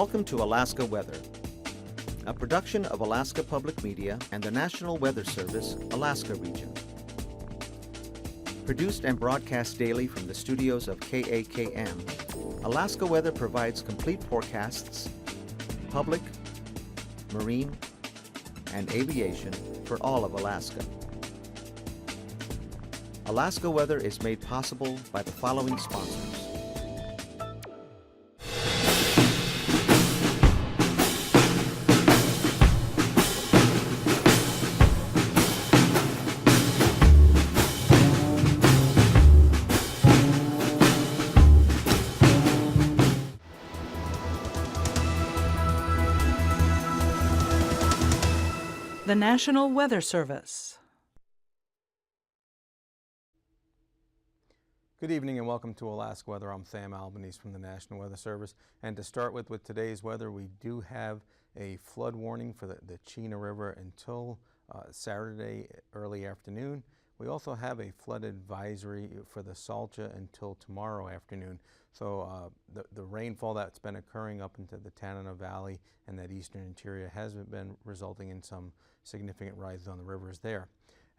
Welcome to Alaska Weather, a production of Alaska Public Media and the National Weather Service, Alaska Region. Produced and broadcast daily from the studios of KAKM, Alaska Weather provides complete forecasts, public, marine, and aviation for all of Alaska. Alaska Weather is made possible by the following sponsors. The National Weather Service. Good evening and welcome to Alaska Weather. I'm Sam Albanese from the National Weather Service. And to start with today's weather, we do have a flood warning for the Chena River until Saturday early afternoon. We also have a flood advisory for the Salcha until tomorrow afternoon. So the rainfall that's been occurring up into the Tanana Valley and that eastern interior has been resulting in some significant rises on the rivers there.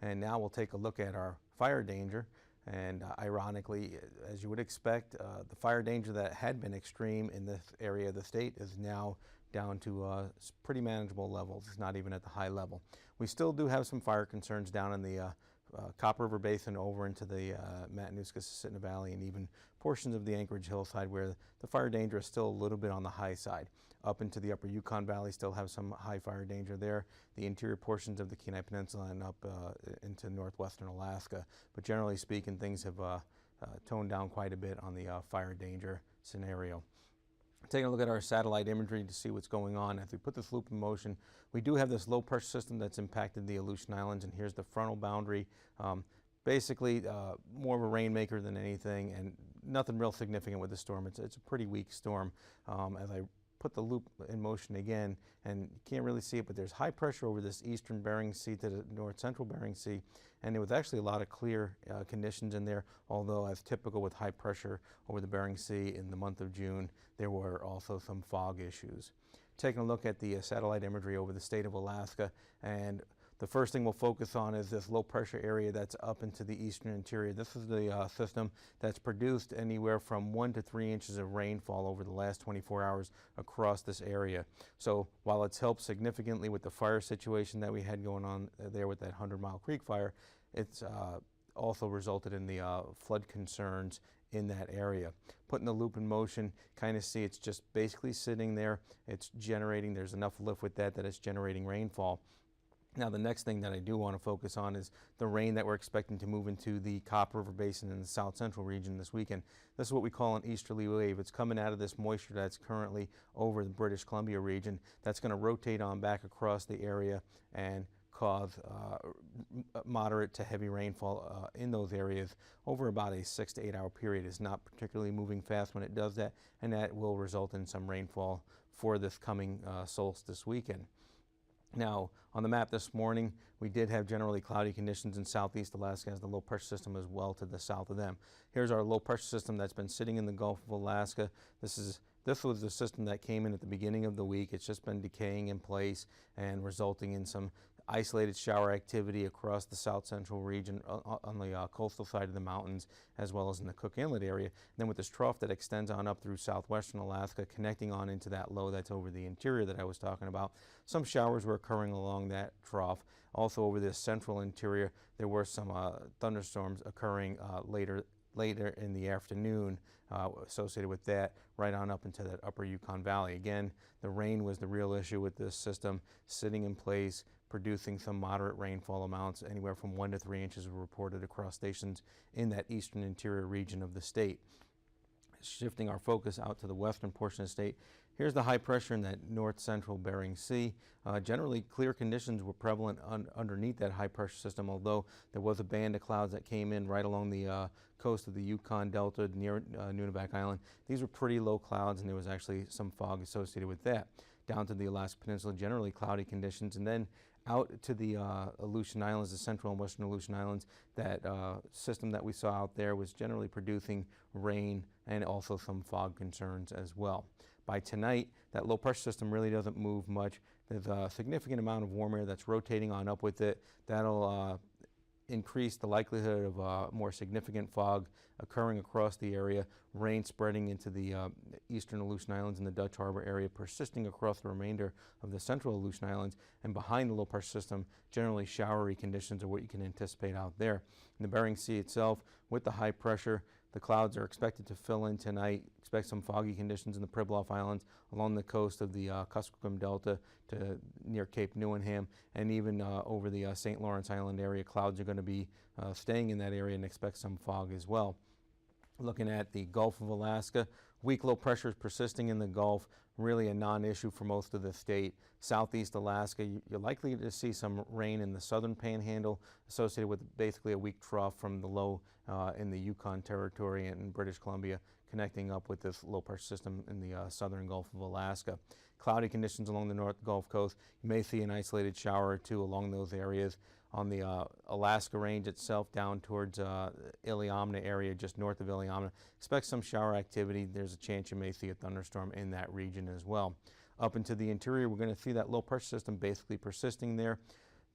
And now we'll take a look at our fire danger. And ironically, as you would expect, the fire danger that had been extreme in this area of the state is now down to pretty manageable levels. It's not even at the high level. We still do have some fire concerns down in the Copper River Basin over into the Matanuska-Susitna Valley and even portions of the Anchorage hillside where the fire danger is still a little bit on the high side. Up into the upper Yukon Valley still have some high fire danger there. The interior portions of the Kenai Peninsula and up into northwestern Alaska. But generally speaking, things have toned down quite a bit on the fire danger scenario. Taking a look at our satellite imagery to see what's going on. As we put this loop in motion, we do have this low pressure system that's impacted the Aleutian Islands, and here's the frontal boundary. Basically, more of a rainmaker than anything, and nothing real significant with the storm. It's a pretty weak storm. As I put the loop in motion again, and you can't really see it, but there's high pressure over this eastern Bering Sea to the north central Bering Sea, and there was actually a lot of clear conditions in there, although as typical with high pressure over the Bering Sea in the month of June, there were also some fog issues. Taking a look at the satellite imagery over the state of Alaska, and the first thing we'll focus on is this low pressure area that's up into the eastern interior. This is the system that's produced anywhere from 1 to 3 inches of rainfall over the last 24 hours across this area. So while it's helped significantly with the fire situation that we had going on there with that 100 Mile Creek fire, it's also resulted in the flood concerns in that area. Putting the loop in motion, kind of see it's just basically sitting there. It's generating, there's enough lift with that it's generating rainfall. Now the next thing that I do want to focus on is the rain that we're expecting to move into the Copper River Basin in the south central region this weekend. This is what we call an easterly wave. It's coming out of this moisture that's currently over the British Columbia region. That's going to rotate on back across the area and cause moderate to heavy rainfall in those areas over about a 6 to 8 hour period. It's not particularly moving fast when it does that, and that will result in some rainfall for this coming solstice weekend. Now, on the map this morning, we did have generally cloudy conditions in southeast Alaska as the low pressure system as well to the south of them. Here's our low pressure system that's been sitting in the Gulf of Alaska. This was the system that came in at the beginning of the week. It's just been decaying in place and resulting in some isolated shower activity across the south central region on the coastal side of the mountains, as well as in the Cook Inlet area. And then with this trough that extends on up through southwestern Alaska, connecting on into that low that's over the interior that I was talking about, some showers were occurring along that trough. Also over this central interior, there were some thunderstorms occurring later in the afternoon associated with that, right on up into that upper Yukon Valley. Again, the rain was the real issue with this system, sitting in place, producing some moderate rainfall amounts. Anywhere from 1 to 3 inches were reported across stations in that eastern interior region of the state. Shifting our focus out to the western portion of the state, here's the high pressure in that north central Bering Sea. Generally clear conditions were prevalent underneath that high pressure system, although there was a band of clouds that came in right along the coast of the Yukon Delta near Nunivak Island. These were pretty low clouds, and there was actually some fog associated with that. Down to the Alaska Peninsula, generally cloudy conditions, and then out to the Aleutian Islands, the central and western Aleutian Islands, that system that we saw out there was generally producing rain and also some fog concerns as well. By tonight, that low pressure system really doesn't move much. There's a significant amount of warm air that's rotating on up with it. That'll increase the likelihood of more significant fog occurring across the area, rain spreading into the eastern Aleutian Islands and the Dutch Harbor area, persisting across the remainder of the central Aleutian Islands, and behind the low pressure system, generally showery conditions are what you can anticipate out there. In the Bering Sea itself, with the high pressure, the clouds are expected to fill in tonight. Expect some foggy conditions in the Pribilof Islands, along the coast of the Kuskokwim Delta to near Cape Newenham, and even over the St. Lawrence Island area. Clouds are going to be staying in that area, and expect some fog as well. Looking at the Gulf of Alaska, weak low pressure is persisting in the Gulf, really a non-issue for most of the state. Southeast Alaska, you're likely to see some rain in the southern panhandle associated with basically a weak trough from the low in the Yukon Territory and British Columbia, connecting up with this low pressure system in the southern Gulf of Alaska. Cloudy conditions along the North Gulf Coast. You may see an isolated shower or two along those areas. On the Alaska range itself, down towards Iliamna area, just north of Iliamna, expect some shower activity. There's a chance you may see a thunderstorm in that region as well. Up into the interior, we're going to see that low pressure system basically persisting there.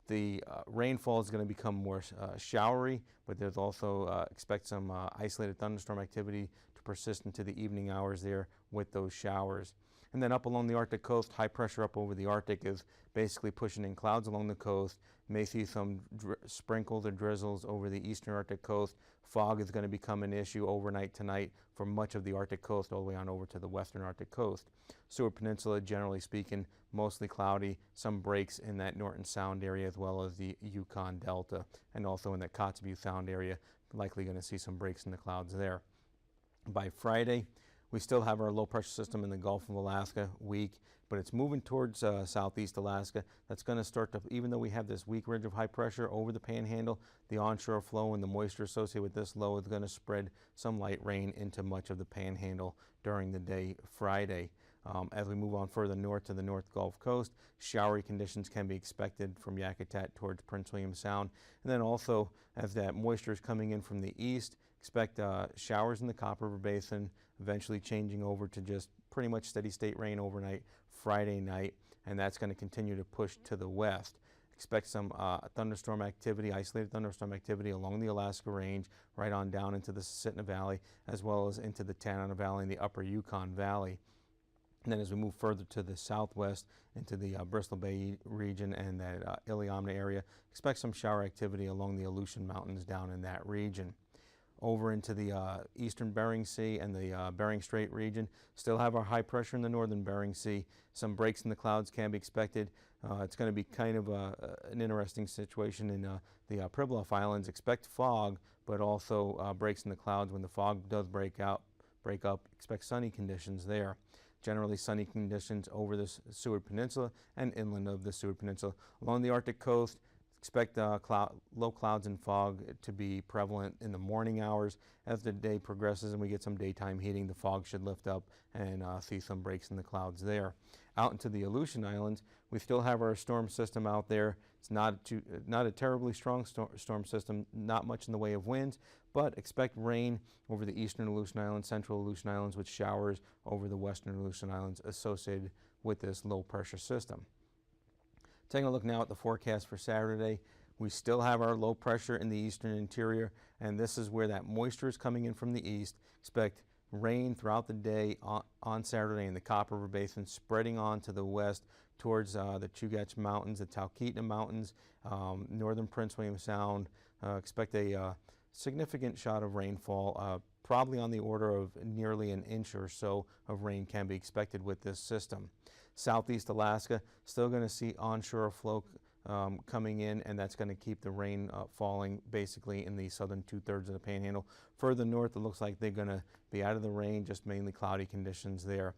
The rainfall is going to become more showery, but there's also expect some isolated thunderstorm activity to persist into the evening hours there with those showers. And then up along the Arctic coast, high pressure up over the Arctic is basically pushing in clouds along the coast. May see some sprinkles or drizzles over the eastern Arctic coast. Fog is going to become an issue overnight tonight for much of the Arctic coast all the way on over to the western Arctic coast. Seward Peninsula, generally speaking, mostly cloudy, some breaks in that Norton Sound area as well as the Yukon Delta, and also in the Kotzebue Sound area, likely going to see some breaks in the clouds there. By Friday, we still have our low pressure system in the Gulf of Alaska weak, but it's moving towards southeast Alaska. That's going to start to, even though we have this weak ridge of high pressure over the panhandle, the onshore flow and the moisture associated with this low is going to spread some light rain into much of the panhandle during the day Friday. As we move on further north to the North Gulf Coast, showery conditions can be expected from Yakutat towards Prince William Sound. And then also, as that moisture is coming in from the east, expect showers in the Copper River Basin, eventually changing over to just pretty much steady state rain overnight Friday night, and that's going to continue to push to the west. Expect some thunderstorm activity, isolated thunderstorm activity along the Alaska Range, right on down into the Susitna Valley, as well as into the Tanana Valley and the upper Yukon Valley. And then as we move further to the southwest into the Bristol Bay region and that Iliamna area, expect some shower activity along the Aleutian Mountains down in that region. Over into the eastern Bering Sea and the Bering Strait region, still have our high pressure in the northern Bering Sea. Some breaks in the clouds can be expected. It's going to be kind of an interesting situation in the Pribilof Islands. Expect fog, but also breaks in the clouds. When the fog does break up, expect sunny conditions there. Generally sunny conditions over the Seward Peninsula and inland of the Seward Peninsula. Along the Arctic coast, expect low clouds and fog to be prevalent in the morning hours. As the day progresses and we get some daytime heating, the fog should lift up and see some breaks in the clouds there. Out into the Aleutian Islands, we still have our storm system out there. It's not a terribly strong storm system, not much in the way of winds, but expect rain over the eastern Aleutian Islands, central Aleutian Islands, with showers over the western Aleutian Islands associated with this low pressure system. Taking a look now at the forecast for Saturday, we still have our low pressure in the eastern interior, and this is where that moisture is coming in from the east. Expect rain throughout the day on Saturday in the Copper River Basin, spreading on to the west towards the Chugach Mountains, the Talkeetna Mountains, northern Prince William Sound. Expect a significant shot of rainfall, probably on the order of nearly an inch or so of rain can be expected with this system. Southeast Alaska, still going to see onshore flow coming in, and that's going to keep the rain falling basically in the southern two-thirds of the panhandle. Further north, it looks like they're going to be out of the rain, just mainly cloudy conditions there.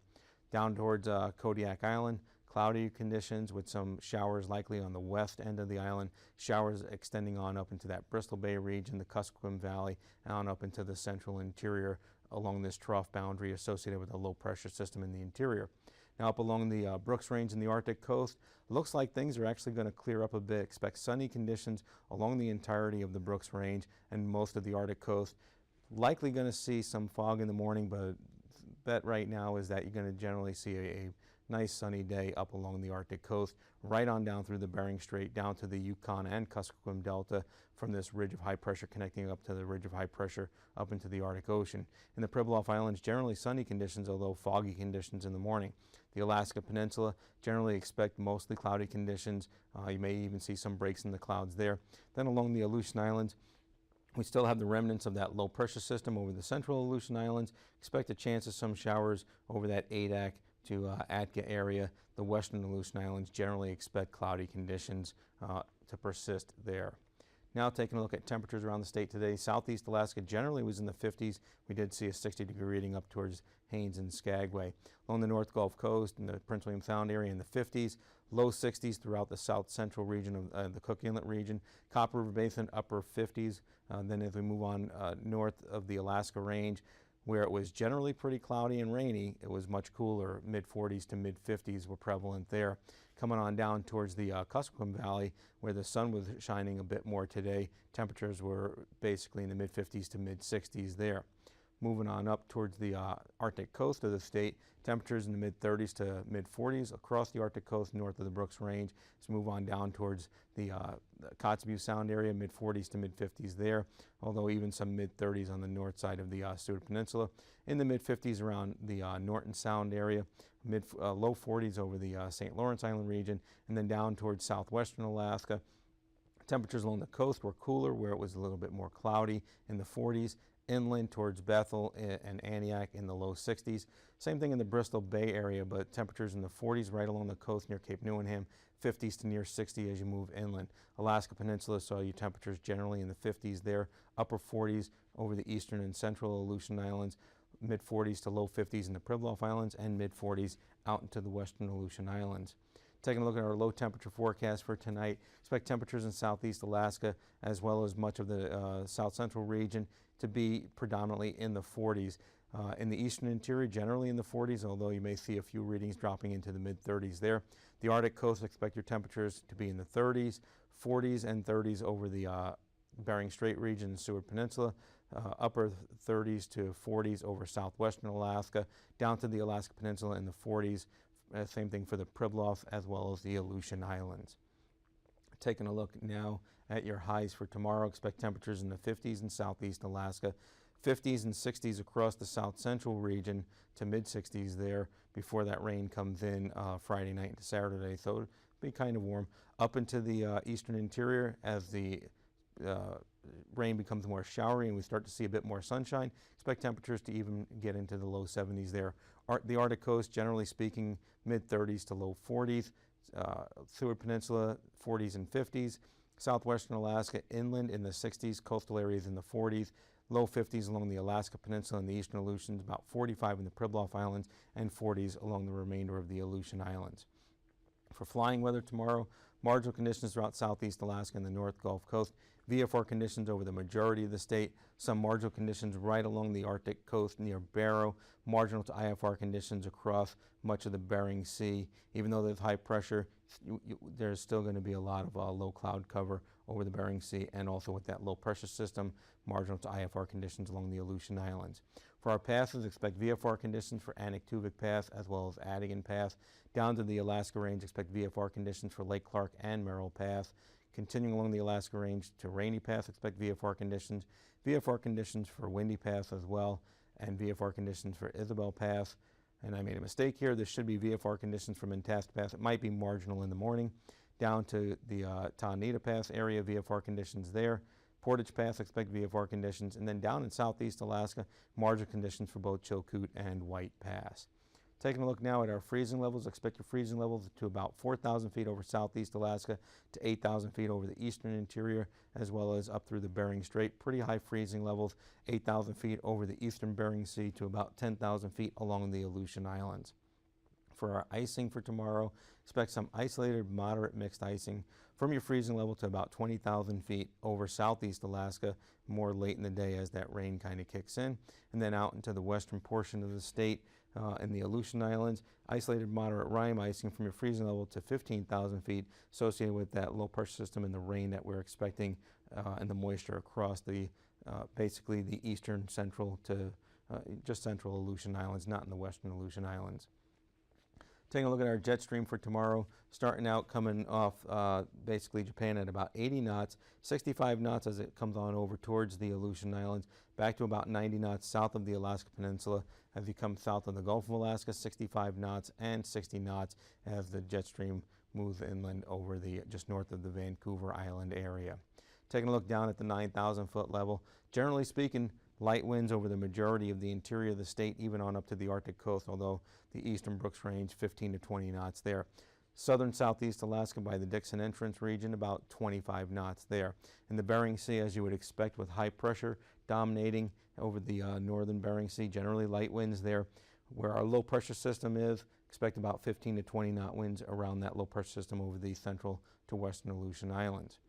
Down towards Kodiak Island, cloudy conditions with some showers likely on the west end of the island, showers extending on up into that Bristol Bay region, the Kuskokwim Valley, and on up into the central interior along this trough boundary associated with a low pressure system in the interior. Now up along the Brooks Range and the Arctic coast, looks like things are actually going to clear up a bit. Expect sunny conditions along the entirety of the Brooks Range and most of the Arctic coast. Likely going to see some fog in the morning, but bet right now is that you're going to generally see a nice sunny day up along the Arctic coast, right on down through the Bering Strait, down to the Yukon and Kuskokwim Delta, from this ridge of high pressure connecting up to the ridge of high pressure up into the Arctic Ocean. In the Pribilof Islands, generally sunny conditions, although foggy conditions in the morning. The Alaska Peninsula, generally expect mostly cloudy conditions. You may even see some breaks in the clouds there. Then along the Aleutian Islands, we still have the remnants of that low pressure system over the central Aleutian Islands. Expect a chance of some showers over that Adak to Atka area. The western Aleutian Islands generally expect cloudy conditions to persist there. Now taking a look at temperatures around the state today. Southeast Alaska generally was in the 50s. We did see a 60-degree reading up towards Haines and Skagway. Along the North Gulf Coast and the Prince William Sound area in the 50s. Low 60s throughout the south central region of the Cook Inlet region. Copper River Basin, upper 50s. Then as we move on north of the Alaska Range, where it was generally pretty cloudy and rainy, it was much cooler. Mid-40s to mid-50s were prevalent there. Coming on down towards the Kuskokwim Valley, where the sun was shining a bit more today, temperatures were basically in the mid-50s to mid-60s there. Moving on up towards the Arctic coast of the state, temperatures in the mid-30s to mid-40s across the Arctic coast north of the Brooks Range. Let's move on down towards the Kotzebue Sound area, mid-40s to mid-50s there, although even some mid-30s on the north side of the Stewart Peninsula. In the mid-50s around the Norton Sound area, low 40s over the St. Lawrence Island region, and then down towards southwestern Alaska. Temperatures along the coast were cooler, where it was a little bit more cloudy in the 40s. Inland towards Bethel and Antioch in the low 60s. Same thing in the Bristol Bay area, but temperatures in the 40s right along the coast near Cape Newenham, 50s to near 60 as you move inland. Alaska Peninsula saw your temperatures generally in the 50s there, upper 40s over the eastern and central Aleutian Islands, mid-40s to low 50s in the Pribilof Islands, and mid-40s out into the western Aleutian Islands. Taking a look at our low temperature forecast for tonight, expect temperatures in southeast Alaska as well as much of the south central region to be predominantly in the 40s. In the eastern interior, generally in the 40s, although you may see a few readings dropping into the mid-30s there. The Arctic coast, expect your temperatures to be in the 30s, 40s, and 30s over the Bering Strait region and Seward Peninsula. Upper 30s to 40s over southwestern Alaska, down to the Alaska Peninsula in the 40s. Same thing for the Pribilof as well as the Aleutian Islands. Taking a look now at your highs for tomorrow, expect temperatures in the 50s in southeast Alaska, 50s and 60s across the south central region to mid-60s there before that rain comes in Friday night into Saturday. So it'll be kind of warm. Up into the eastern interior as the rain becomes more showery and we start to see a bit more sunshine, expect temperatures to even get into the low 70s there. The Arctic coast, generally speaking, mid-30s to low 40s. Seward Peninsula, 40s and 50s. Southwestern Alaska, inland in the 60s. Coastal areas in the 40s. Low 50s along the Alaska Peninsula and the eastern Aleutians. About 45 in the Pribilof Islands and 40s along the remainder of the Aleutian Islands. For flying weather tomorrow, marginal conditions throughout southeast Alaska and the North Gulf Coast. VFR conditions over the majority of the state. Some marginal conditions right along the Arctic coast near Barrow. Marginal to IFR conditions across much of the Bering Sea. Even though there's high pressure, there's still going to be a lot of low cloud cover over the Bering Sea, and also with that low pressure system, marginal to IFR conditions along the Aleutian Islands. For our passes, expect VFR conditions for Anaktuvik Pass as well as Adigan Pass. Down to the Alaska Range, expect VFR conditions for Lake Clark and Merrill Pass. Continuing along the Alaska Range to Rainy Pass, expect VFR conditions. VFR conditions for Windy Pass as well, and VFR conditions for Isabel Pass. And I made a mistake here. There should be VFR conditions for Mentasta Pass. It might be marginal in the morning. Down to the Taonita Pass area, VFR conditions there. Portage Pass, expect VFR conditions. And then down in southeast Alaska, marginal conditions for both Chilkoot and White Pass. Taking a look now at our freezing levels, expect your freezing levels to about 4,000 feet over southeast Alaska to 8,000 feet over the eastern interior, as well as up through the Bering Strait. Pretty high freezing levels, 8,000 feet over the eastern Bering Sea to about 10,000 feet along the Aleutian Islands. For our icing for tomorrow, expect some isolated moderate mixed icing from your freezing level to about 20,000 feet over southeast Alaska, more late in the day as that rain kind of kicks in, and then out into the western portion of the state. In the Aleutian Islands, isolated moderate rime icing from your freezing level to 15,000 feet associated with that low pressure system and the rain that we're expecting and the moisture across the basically the eastern, central to just central Aleutian Islands, not in the western Aleutian Islands. Taking a look at our jet stream for tomorrow, starting out coming off basically Japan at about 80 knots, 65 knots as it comes on over towards the Aleutian Islands, back to about 90 knots south of the Alaska Peninsula. As you come south of the Gulf of Alaska, 65 knots and 60 knots as the jet stream moves inland over the just north of the Vancouver Island area. Taking a look down at the 9,000 foot level, generally speaking, light winds over the majority of the interior of the state, even on up to the Arctic coast, although the eastern Brooks Range, 15 to 20 knots there. Southern southeast Alaska by the Dixon Entrance region, about 25 knots there. In the Bering Sea, as you would expect, with high pressure dominating over the northern Bering Sea, generally light winds there. Where our low pressure system is, expect about 15 to 20 knot winds around that low pressure system over the central to western Aleutian Islands.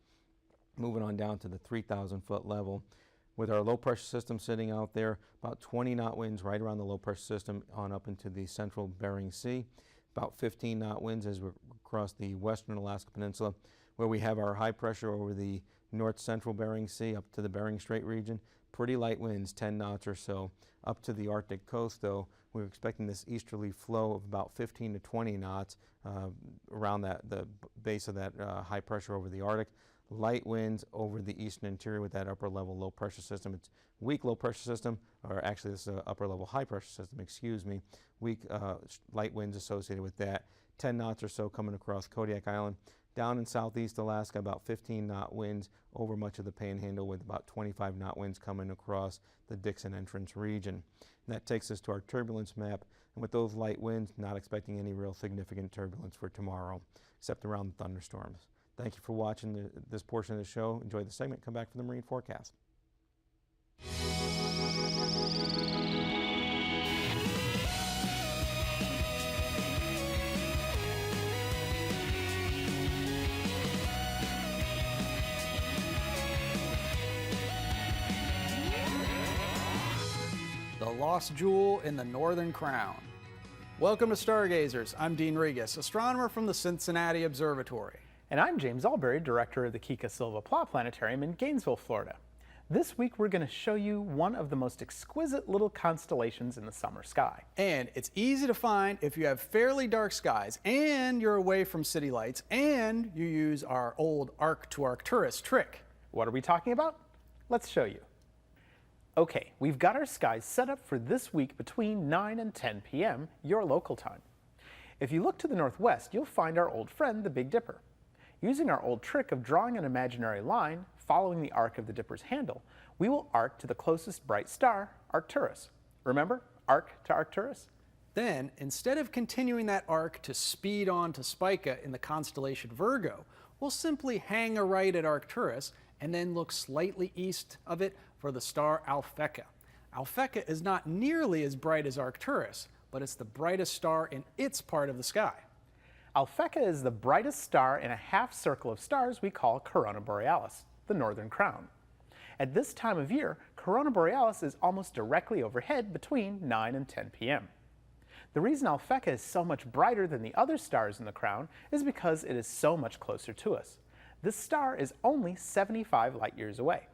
Moving on down to the 3,000 foot level, with our low pressure system sitting out there, about 20 knot winds right around the low pressure system on up into the central Bering Sea, about 15 knot winds as we across the western Alaska Peninsula, where we have our high pressure over the north central Bering Sea up to the Bering Strait region. Pretty light winds, 10 knots or so. Up to the Arctic coast, though, we're expecting this easterly flow of about 15 to 20 knots around the base of that high pressure over the Arctic. Light winds over the eastern interior with that upper level low pressure system. It's weak low pressure system, or actually this is an upper level high pressure system, excuse me. Weak light winds associated with that. 10 knots or so coming across Kodiak Island. Down in southeast Alaska, about 15 knot winds over much of the Panhandle, with about 25 knot winds coming across the Dixon Entrance region. And that takes us to our turbulence map. And with those light winds, not expecting any real significant turbulence for tomorrow, except around the thunderstorms. Thank you for watching this portion of the show. Enjoy the segment. Come back for the marine forecast. The lost jewel in the Northern Crown. Welcome to Stargazers. I'm Dean Regas, astronomer from the Cincinnati Observatory. And I'm James Albury, director of the Kika Silva Plot Planetarium in Gainesville, Florida. This week we're going to show you one of the most exquisite little constellations in the summer sky. And it's easy to find if you have fairly dark skies and you're away from city lights and you use our old arc to Arcturus trick. What are we talking about? Let's show you. Okay, we've got our skies set up for this week between 9 and 10 p.m. your local time. If you look to the northwest, you'll find our old friend, the Big Dipper. Using our old trick of drawing an imaginary line following the arc of the Dipper's handle, we will arc to the closest bright star, Arcturus. Remember, arc to Arcturus? Then, instead of continuing that arc to speed on to Spica in the constellation Virgo, we'll simply hang a right at Arcturus and then look slightly east of it for the star Alphecca. Alphecca is not nearly as bright as Arcturus, but it's the brightest star in its part of the sky. Alphecca is the brightest star in a half circle of stars we call Corona Borealis, the Northern Crown. At this time of year, Corona Borealis is almost directly overhead between 9 and 10 p.m. The reason Alphecca is so much brighter than the other stars in the Crown is because it is so much closer to us. This star is only 75 light years away.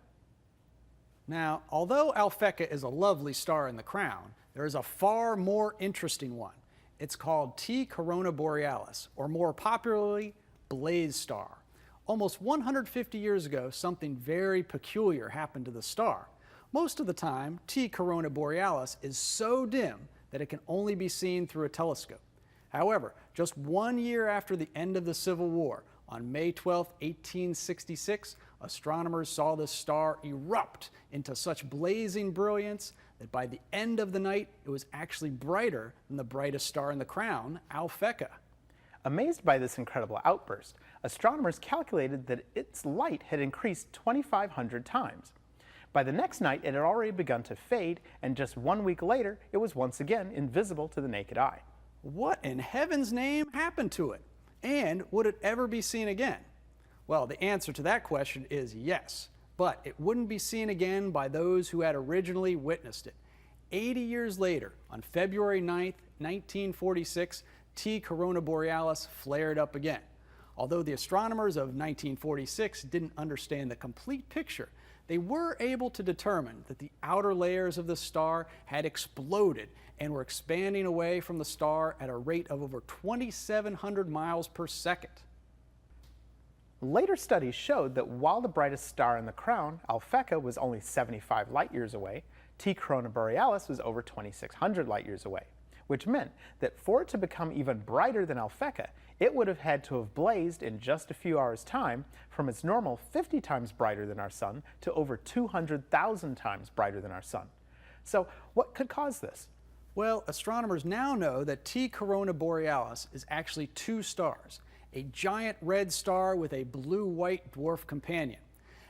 Now, although Alphecca is a lovely star in the Crown, there is a far more interesting one. It's called T Corona Borealis, or more popularly, Blaze Star. Almost 150 years ago, something very peculiar happened to the star. Most of the time, T Corona Borealis is so dim that it can only be seen through a telescope. However, just 1 year after the end of the Civil War, on May 12, 1866, astronomers saw this star erupt into such blazing brilliance that by the end of the night, it was actually brighter than the brightest star in the Crown, Alphecca. Amazed by this incredible outburst, astronomers calculated that its light had increased 2,500 times. By the next night, it had already begun to fade, and just 1 week later, it was once again invisible to the naked eye. What in heaven's name happened to it? And would it ever be seen again? Well, the answer to that question is yes, but it wouldn't be seen again by those who had originally witnessed it. 80 years later, on February 9th, 1946, T Corona Borealis flared up again. Although the astronomers of 1946 didn't understand the complete picture, they were able to determine that the outer layers of the star had exploded and were expanding away from the star at a rate of over 2,700 miles per second. Later studies showed that while the brightest star in the crown, Alphecca, was only 75 light years away, T Corona Borealis was over 2,600 light years away, which meant that for it to become even brighter than Alphecca, it would have had to have blazed in just a few hours' time from its normal 50 times brighter than our Sun to over 200,000 times brighter than our Sun. So what could cause this? Well, astronomers now know that T Corona Borealis is actually two stars, a giant red star with a blue-white dwarf companion.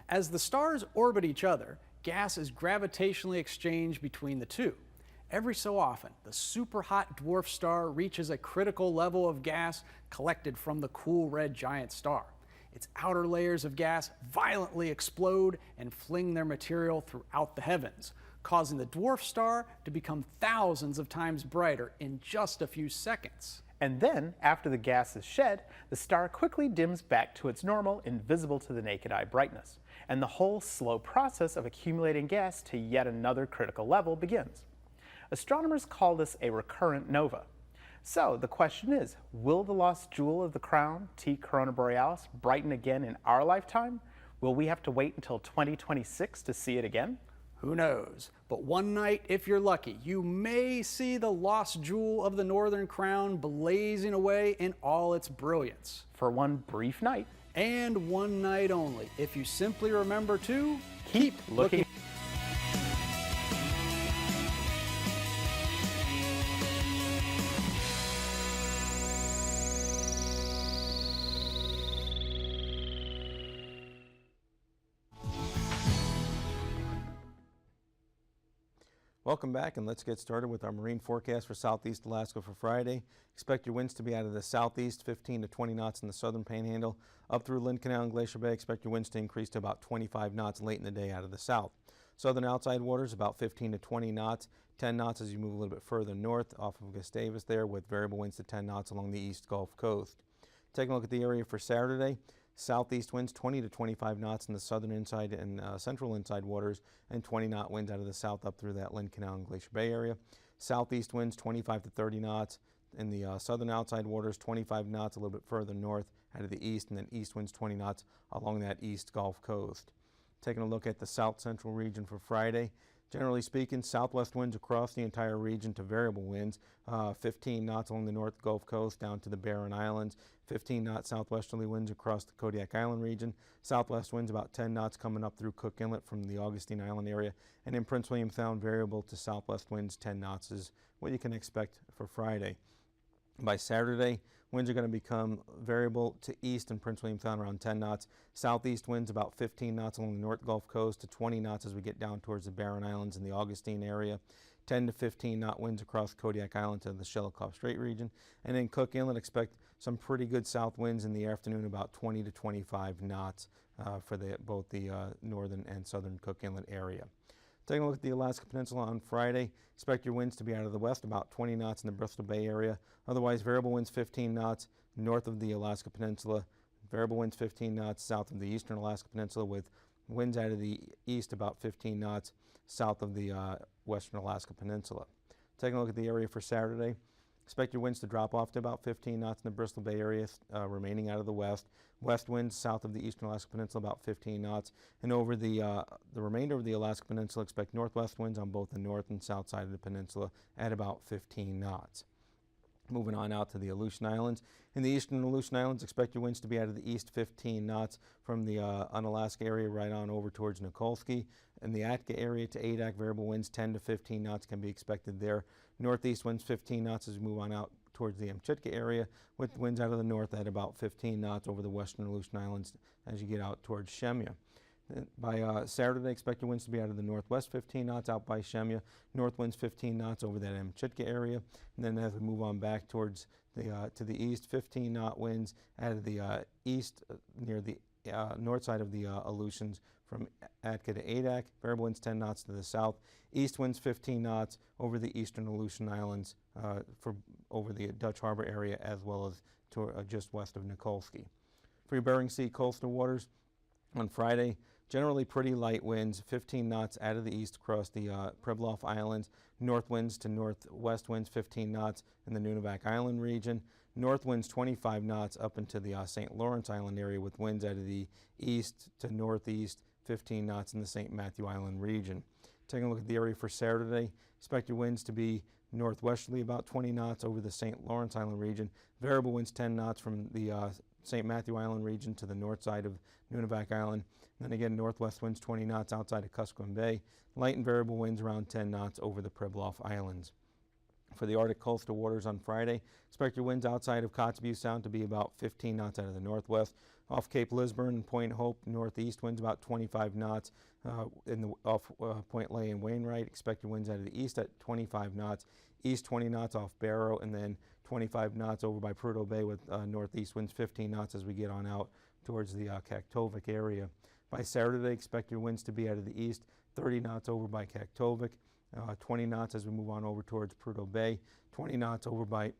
As the stars orbit each other, gas is gravitationally exchanged between the two. Every so often, the super-hot dwarf star reaches a critical level of gas collected from the cool red giant star. Its outer layers of gas violently explode and fling their material throughout the heavens, causing the dwarf star to become thousands of times brighter in just a few seconds. And then, after the gas is shed, the star quickly dims back to its normal, invisible to the naked eye brightness, and the whole slow process of accumulating gas to yet another critical level begins. Astronomers call this a recurrent nova. So the question is, will the lost jewel of the crown, T Corona Borealis, brighten again in our lifetime? Will we have to wait until 2026 to see it again? Who knows? But one night, if you're lucky, you may see the lost jewel of the Northern Crown blazing away in all its brilliance. For one brief night. And one night only, if you simply remember to Keep looking. Welcome back, and let's get started with our marine forecast for Southeast Alaska for Friday. Expect your winds to be out of the southeast, 15 to 20 knots in the southern panhandle. Up through Lynn Canal and Glacier Bay, expect your winds to increase to about 25 knots late in the day out of the south. Southern outside waters, about 15 to 20 knots, 10 knots as you move a little bit further north off of Gustavus there, with variable winds to 10 knots along the east Gulf Coast. Taking a look at the area for Saturday. Southeast winds 20 to 25 knots in the southern inside and central inside waters, and 20-knot winds out of the south up through that Lynn Canal and Glacier Bay area. Southeast winds 25 to 30 knots in the southern outside waters, 25 knots a little bit further north out of the east, and then east winds 20 knots along that east Gulf Coast. Taking a look at the south central region for Friday. Generally speaking, southwest winds across the entire region to variable winds, 15 knots along the north Gulf Coast down to the Barren Islands, 15 knot southwesterly winds across the Kodiak Island region, southwest winds about 10 knots coming up through Cook Inlet from the Augustine Island area, and in Prince William Sound, variable to southwest winds 10 knots is what you can expect for Friday. By Saturday, winds are going to become variable to east in Prince William Sound around 10 knots. Southeast winds about 15 knots along the North Gulf Coast to 20 knots as we get down towards the Barren Islands and the Augustine area. 10 to 15 knot winds across Kodiak Island to the Shelikof Strait region. And in Cook Inlet, expect some pretty good south winds in the afternoon, about 20 to 25 knots for both the northern and southern Cook Inlet area. Taking a look at the Alaska Peninsula on Friday, expect your winds to be out of the west, about 20 knots in the Bristol Bay area. Otherwise, variable winds 15 knots north of the Alaska Peninsula, variable winds 15 knots south of the eastern Alaska Peninsula, with winds out of the east about 15 knots south of the western Alaska Peninsula. Taking a look at the area for Saturday, expect your winds to drop off to about 15 knots in the Bristol Bay area, remaining out of the west. West winds south of the eastern Alaska Peninsula about 15 knots. And over the remainder of the Alaska Peninsula, expect northwest winds on both the north and south side of the peninsula at about 15 knots. Moving on out to the Aleutian Islands. In the eastern Aleutian Islands, expect your winds to be out of the east 15 knots from the Unalaska area right on over towards Nikolsky. In the Atka area to Adak, variable winds 10 to 15 knots can be expected there. Northeast winds 15 knots as we move on out towards the Amchitka area, with winds out of the north at about 15 knots over the western Aleutian Islands as you get out towards Shemya. By Saturday, expect your winds to be out of the northwest 15 knots out by Shemya, north winds 15 knots over that Amchitka area, and then as we move on back towards the to the east, 15 knot winds out of the east near the north side of the Aleutians from Atka to Adak, variable winds 10 knots to the south, east winds 15 knots over the eastern Aleutian Islands over the Dutch Harbor area as well as to, just west of Nikolsky. For your Bering Sea coastal waters, on Friday, generally pretty light winds, 15 knots out of the east across the Pribilof Islands. North winds to northwest winds, 15 knots in the Nunivak Island region. North winds 25 knots up into the St. Lawrence Island area, with winds out of the east to northeast, 15 knots in the St. Matthew Island region. Taking a look at the area for Saturday, expect your winds to be northwesterly about 20 knots over the St. Lawrence Island region. Variable winds 10 knots from the St. Matthew Island region to the north side of Nunivak Island. And then again, northwest winds 20 knots outside of Kuskokwim Bay. Light and variable winds around 10 knots over the Pribilof Islands. For the Arctic coastal waters on Friday, expect your winds outside of Kotzebue Sound to be about 15 knots out of the northwest. Off Cape Lisburne and Point Hope, northeast winds about 25 knots. Off Point Ley and Wainwright, expect your winds out of the east at 25 knots. East 20 knots off Barrow, and then 25 knots over by Prudhoe Bay, with northeast winds 15 knots as we get on out towards the Kaktovik area. By Saturday, expect your winds to be out of the east, 30 knots over by Kaktovik, 20 knots as we move on over towards Prudhoe Bay, 20 knots over by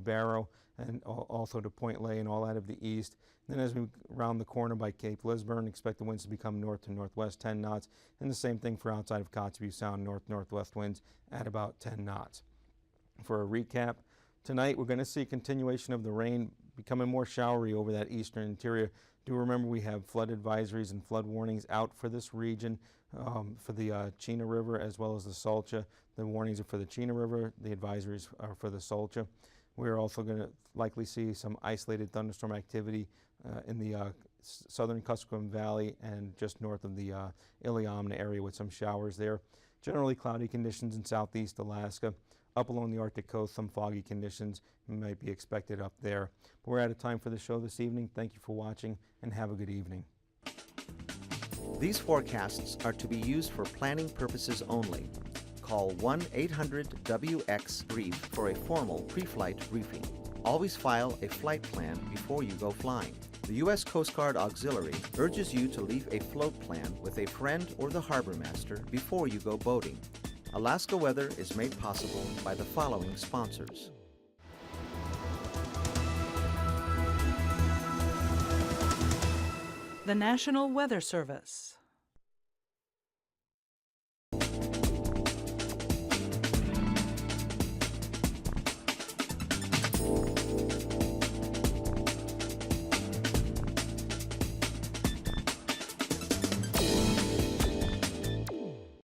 Barrow, and also to Point Ley and all out of the east. Then as we round the corner by Cape Lisburne, expect the winds to become north to northwest, 10 knots, and the same thing for outside of Kotzebue Sound, north-northwest winds at about 10 knots. For a recap, tonight we're going to see a continuation of the rain becoming more showery over that eastern interior. Do remember we have flood advisories and flood warnings out for this region for the Chena River as well as the Salcha. The warnings are for the Chena River, the advisories are for the Salcha. We're also going to likely see some isolated thunderstorm activity in the southern Kuskokwim Valley and just north of the Iliamna area, with some showers there. Generally cloudy conditions in southeast Alaska. Up along the Arctic coast, some foggy conditions might be expected up there. But we're out of time for the show this evening. Thank you for watching, and have a good evening. These forecasts are to be used for planning purposes only. Call 1-800-WX-BRIEF for a formal pre-flight briefing. Always file a flight plan before you go flying. The U.S. Coast Guard Auxiliary urges you to leave a float plan with a friend or the harbor master before you go boating. Alaska Weather is made possible by the following sponsors. The National Weather Service.